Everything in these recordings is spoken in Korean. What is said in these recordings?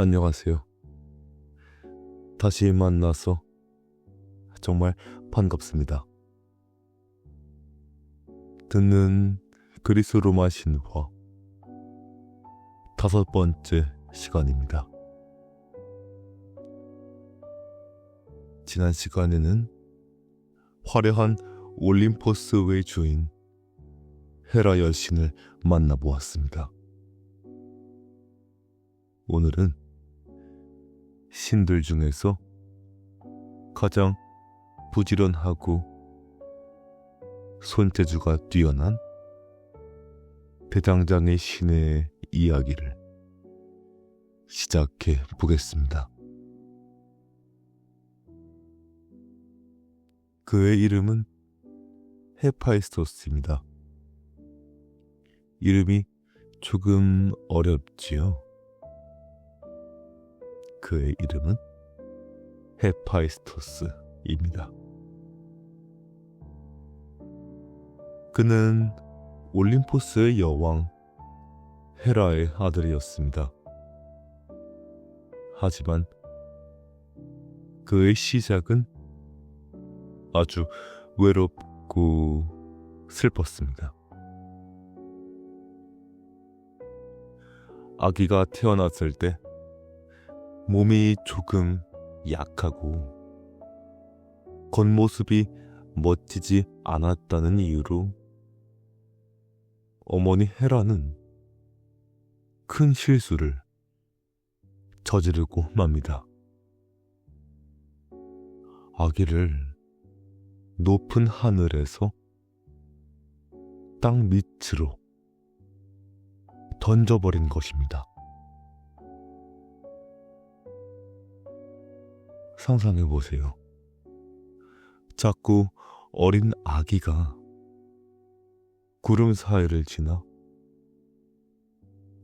안녕하세요. 다시 만나서 정말 반갑습니다. 듣는 그리스 로마 신화 5번째 시간입니다. 지난 시간에는 화려한 올림포스의 주인 헤라 여신을 만나보았습니다. 오늘은 신들 중에서 가장 부지런하고 손재주가 뛰어난 대장장의 신의 이야기를 시작해 보겠습니다. 그의 이름은 헤파이스토스입니다. 이름이 조금 어렵지요. 그의 이름은 헤파이스토스입니다. 그는 올림포스의 여왕 헤라의 아들이었습니다. 하지만 그의 시작은 아주 외롭고 슬펐습니다. 아기가 태어났을 때 몸이 조금 약하고 겉모습이 멋지지 않았다는 이유로 어머니 헤라는 큰 실수를 저지르고 맙니다. 아기를 높은 하늘에서 땅 밑으로 던져버린 것입니다. 상상해보세요. 자꾸 어린 아기가 구름 사이를 지나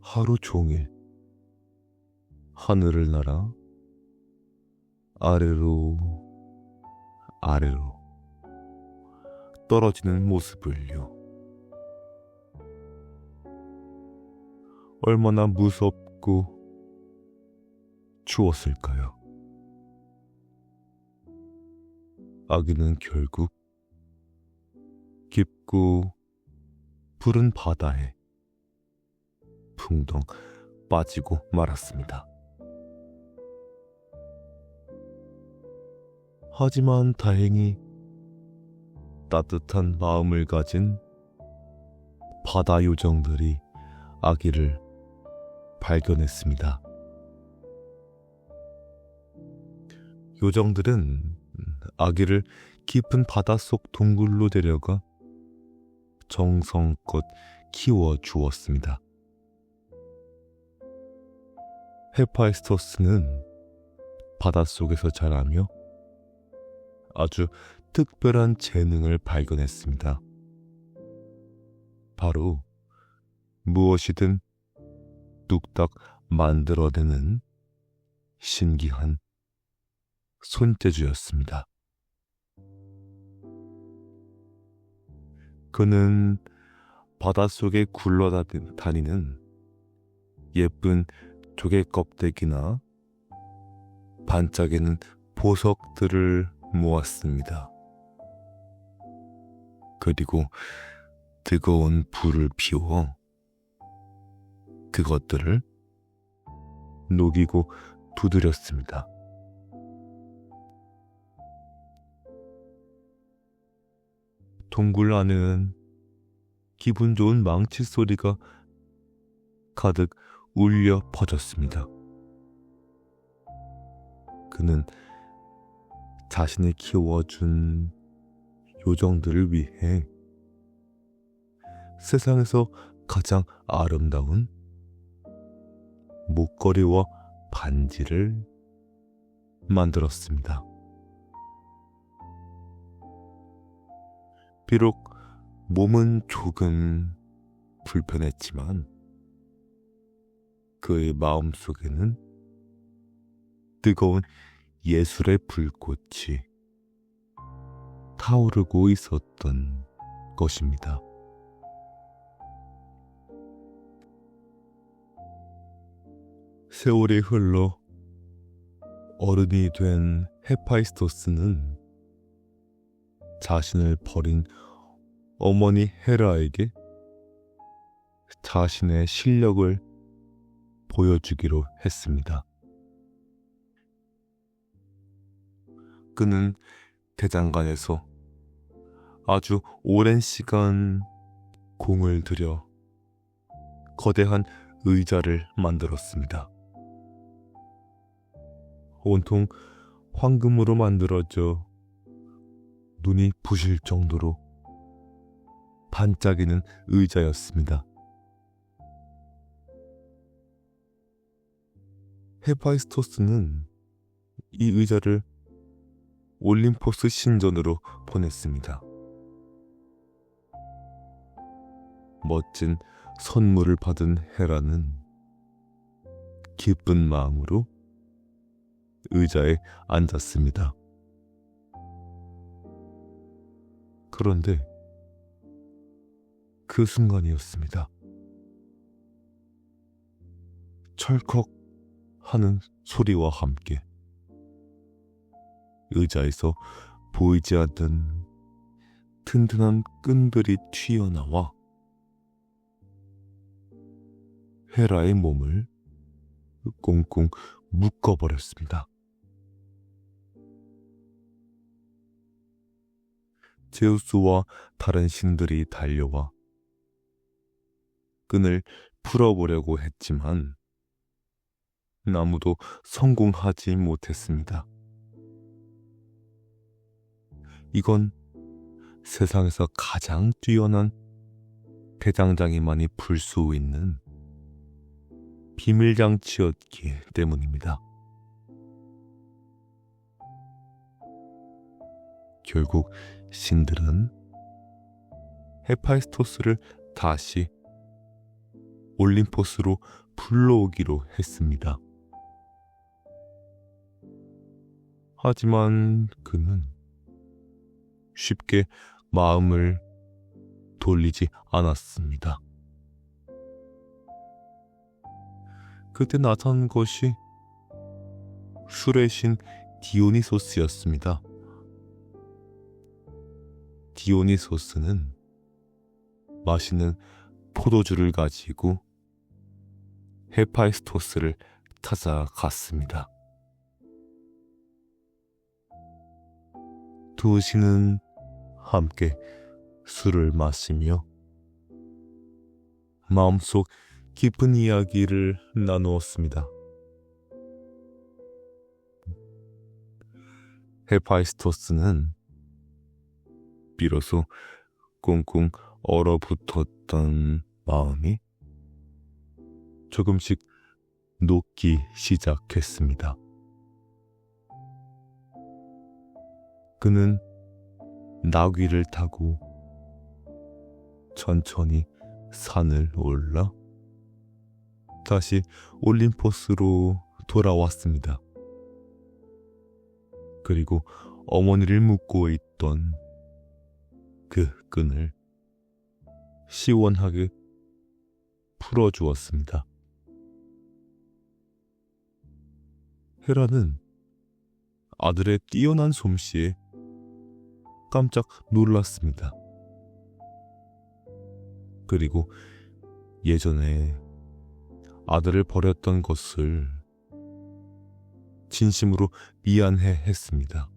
하루 종일 하늘을 날아 아래로 떨어지는 모습을요. 얼마나 무섭고 추웠을까요? 아기는 결국 깊고 푸른 바다에 붕덩 빠지고 말았습니다. 하지만 다행히 따뜻한 마음을 가진 바다 요정들이 아기를 발견했습니다. 요정들은 아기를 깊은 바닷속 동굴로 데려가 정성껏 키워 주었습니다. 헤파이스토스는 바닷속에서 자라며 아주 특별한 재능을 발견했습니다. 바로 무엇이든 뚝딱 만들어내는 신기한 손재주였습니다. 그는 바닷속에 굴러다니는 예쁜 조개 껍데기나 반짝이는 보석들을 모았습니다. 그리고 뜨거운 불을 피워 그것들을 녹이고 두드렸습니다. 동굴 안에는 기분 좋은 망치 소리가 가득 울려 퍼졌습니다. 그는 자신이 키워준 요정들을 위해 세상에서 가장 아름다운 목걸이와 반지를 만들었습니다. 비록 몸은 조금 불편했지만 그의 마음속에는 뜨거운 예술의 불꽃이 타오르고 있었던 것입니다. 세월이 흘러 어른이 된 헤파이스토스는 자신을 버린 어머니 헤라에게 자신의 실력을 보여주기로 했습니다. 그는 대장간에서 아주 오랜 시간 공을 들여 거대한 의자를 만들었습니다. 온통 황금으로 만들어져 눈이 부실 정도로 반짝이는 의자였습니다. 헤파이스토스는 이 의자를 올림포스 신전으로 보냈습니다. 멋진 선물을 받은 헤라는 기쁜 마음으로 의자에 앉았습니다. 그런데 그 순간이었습니다. 철컥 하는 소리와 함께 의자에서 보이지 않는 튼튼한 끈들이 튀어나와 헤라의 몸을 꽁꽁 묶어버렸습니다. 제우스와 다른 신들이 달려와 끈을 풀어보려고 했지만 아무도 성공하지 못했습니다. 이건 세상에서 가장 뛰어난 대장장이만이 풀 수 있는 비밀장치였기 때문입니다. 결국 신들은 헤파이스토스를 다시 올림포스로 불러오기로 했습니다. 하지만 그는 쉽게 마음을 돌리지 않았습니다. 그때 나타난 것이 술의 신 디오니소스였습니다. 디오니소스는 맛있는 포도주를 가지고 헤파이스토스를 찾아갔습니다. 두 신은 함께 술을 마시며 마음속 깊은 이야기를 나누었습니다. 헤파이스토스는 비로소 꽁꽁 얼어붙었던 마음이 조금씩 녹기 시작했습니다. 그는 나귀를 타고 천천히 산을 올라 다시 올림포스로 돌아왔습니다. 그리고 어머니를 묶고 있던 그 끈을 시원하게 풀어주었습니다. 헤라는 아들의 뛰어난 솜씨에 깜짝 놀랐습니다. 그리고 예전에 아들을 버렸던 것을 진심으로 미안해 했습니다.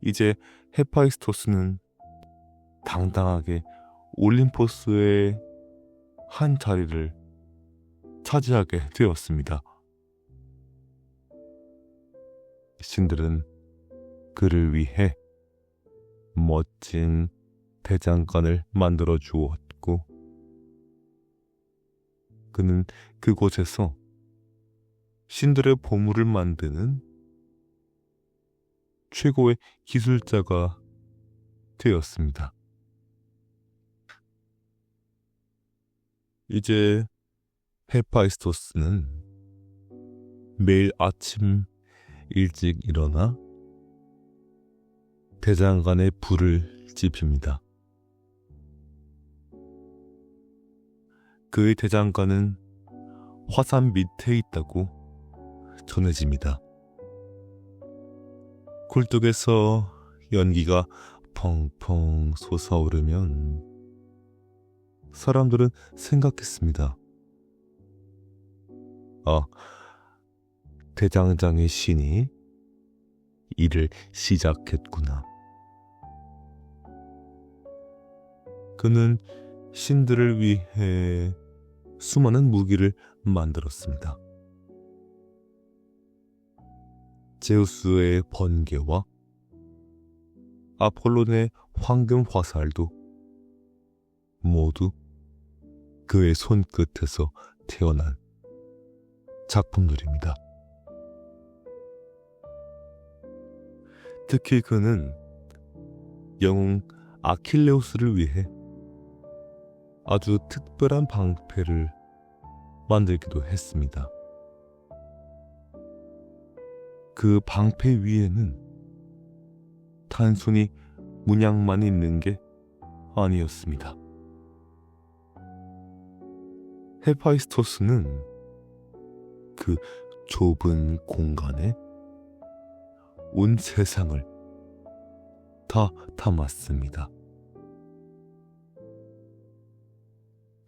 이제 헤파이스토스는 당당하게 올림포스의 한 자리를 차지하게 되었습니다. 신들은 그를 위해 멋진 대장간을 만들어 주었고 그는 그곳에서 신들의 보물을 만드는 최고의 기술자가 되었습니다. 이제 헤파이스토스는 매일 아침 일찍 일어나 대장간에 불을 지핍니다. 그의 대장간은 화산 밑에 있다고 전해집니다. 굴뚝에서 연기가 펑펑 솟아오르면 사람들은 생각했습니다. 아, 대장장의 신이 일을 시작했구나. 그는 신들을 위해 수많은 무기를 만들었습니다. 제우스의 번개와 아폴론의 황금 화살도 모두 그의 손끝에서 태어난 작품들입니다. 특히 그는 영웅 아킬레우스를 위해 아주 특별한 방패를 만들기도 했습니다. 그 방패 위에는 단순히 문양만 있는 게 아니었습니다. 헤파이스토스는 그 좁은 공간에 온 세상을 다 담았습니다.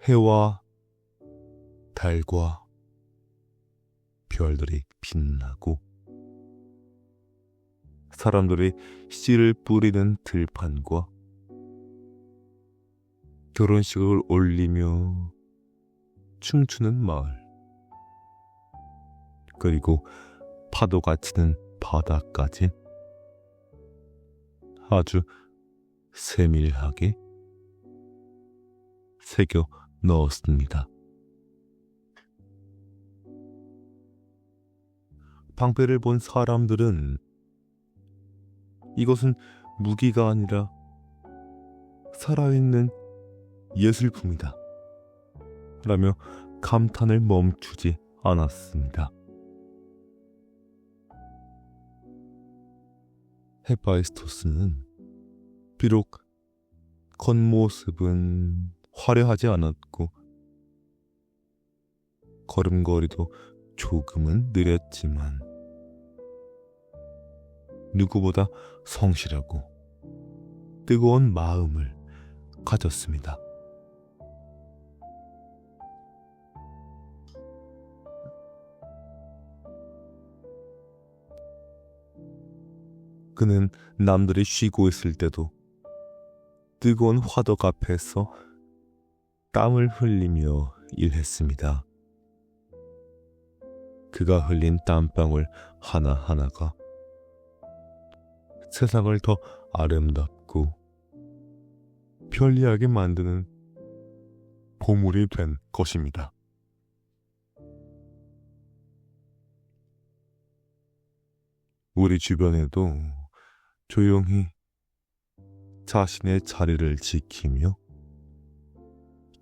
해와 달과 별들이 빛나고 사람들이 씨를 뿌리는 들판과 결혼식을 올리며 춤추는 마을, 그리고 파도가 치는 바다까지 아주 세밀하게 새겨 넣었습니다. 방패를 본 사람들은 이것은 무기가 아니라 살아있는 예술품이다 라며 감탄을 멈추지 않았습니다. 헤파이스토스는 비록 겉모습은 화려하지 않았고 걸음걸이도 조금은 느렸지만 누구보다 성실하고 뜨거운 마음을 가졌습니다. 그는 남들이 쉬고 있을 때도 뜨거운 화덕 앞에서 땀을 흘리며 일했습니다. 그가 흘린 땀방울 하나하나가 세상을 더 아름답고 편리하게 만드는 보물이 된 것입니다. 우리 주변에도 조용히 자신의 자리를 지키며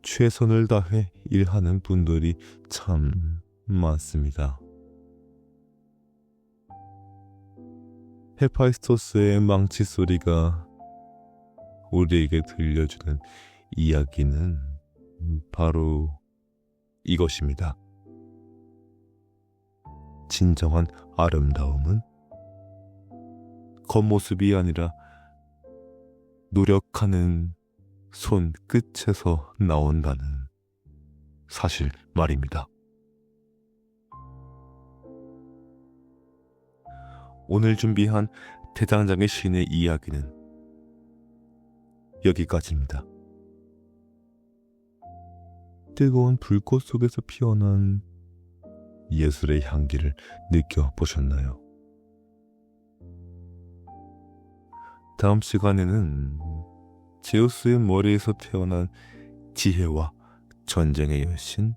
최선을 다해 일하는 분들이 참 많습니다. 헤파이스토스의 망치 소리가 우리에게 들려주는 이야기는 바로 이것입니다. 진정한 아름다움은 겉모습이 아니라 노력하는 손끝에서 나온다는 사실 말입니다. 오늘 준비한 대장장의 신의 이야기는 여기까지입니다. 뜨거운 불꽃 속에서 피어난 예술의 향기를 느껴보셨나요? 다음 시간에는 제우스의 머리에서 태어난 지혜와 전쟁의 여신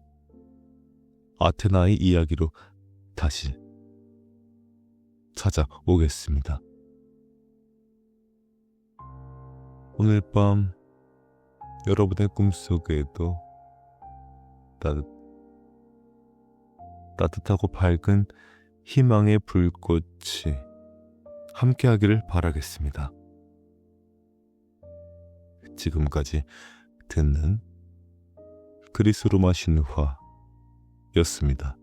아테나의 이야기로 다시 찾아오겠습니다. 오늘 밤 여러분의 꿈속에도 따뜻하고 밝은 희망의 불꽃이 함께하기를 바라겠습니다. 지금까지 듣는 그리스 로마 신화였습니다.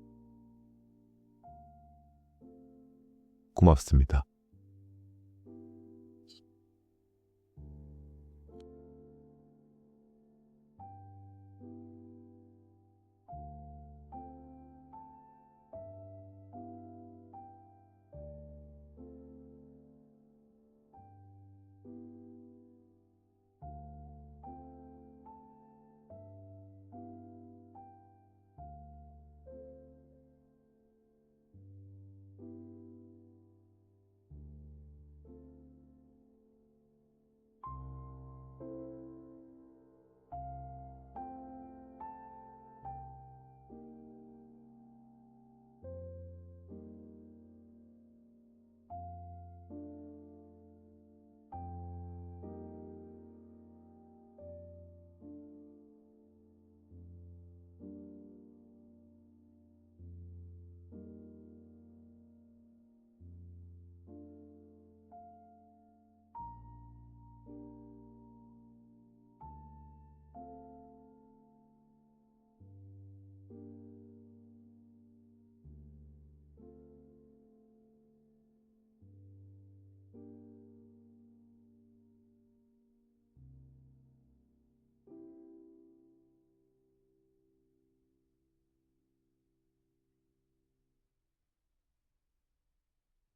고맙습니다.